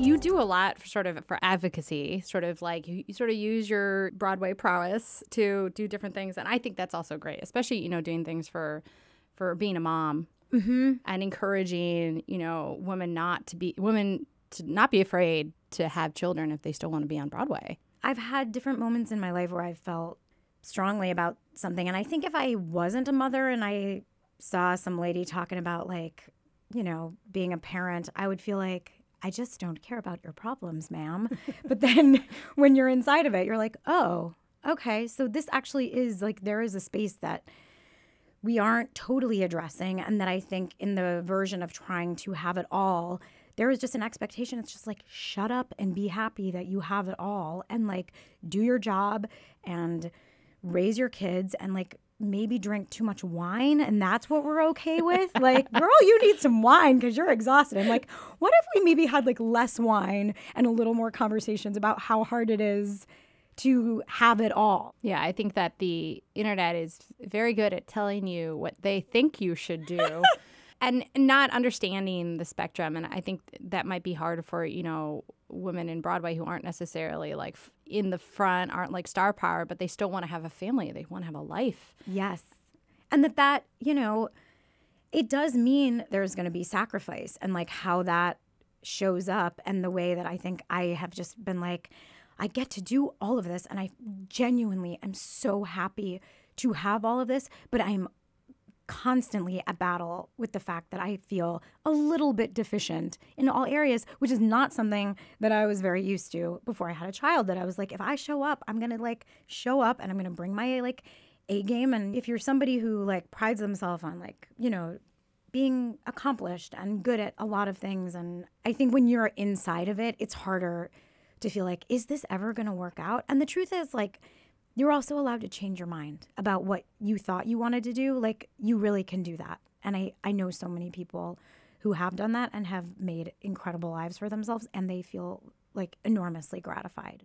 You do a lot for advocacy, sort of like you sort of use your Broadway prowess to do different things. And I think that's also great, especially, doing things for being a mom and encouraging, women to not be afraid to have children if they still want to be on Broadway. I've had different moments in my life where I've felt strongly about something. And I think if I wasn't a mother and I saw some lady talking about being a parent, I would feel like, I just don't care about your problems, ma'am. But then when you're inside of it, you're like, oh, okay. So this actually is there is a space that we aren't totally addressing. And that I think in the version of trying to have it all, there is just an expectation. It's just shut up and be happy that you have it all and do your job and raise your kids and maybe drink too much wine, and that's what we're okay with. Girl, you need some wine because you're exhausted. I'm what if we maybe had less wine and a little more conversations about how hard it is to have it all? Yeah, I think that the internet is very good at telling you what they think you should do and not understanding the spectrum. And I think that might be hard for, women in Broadway who aren't necessarily in the front, aren't star power, but they still want to have a family. They want to have a life. Yes. And that, it does mean there's going to be sacrifice and how that shows up and the way that I think I have just been I get to do all of this. And I genuinely am so happy to have all of this, but I'm constantly at battle with the fact that I feel a little bit deficient in all areas, which is not something that I was very used to before I had a child. That I was if I show up, I'm going to show up and I'm going to bring my A game. And if you're somebody who prides themselves on being accomplished and good at a lot of things, and I think when you're inside of it, it's harder to feel is this ever going to work out? And the truth is you're also allowed to change your mind about what you thought you wanted to do. You really can do that. And I know so many people who have done that and have made incredible lives for themselves, and they feel enormously gratified.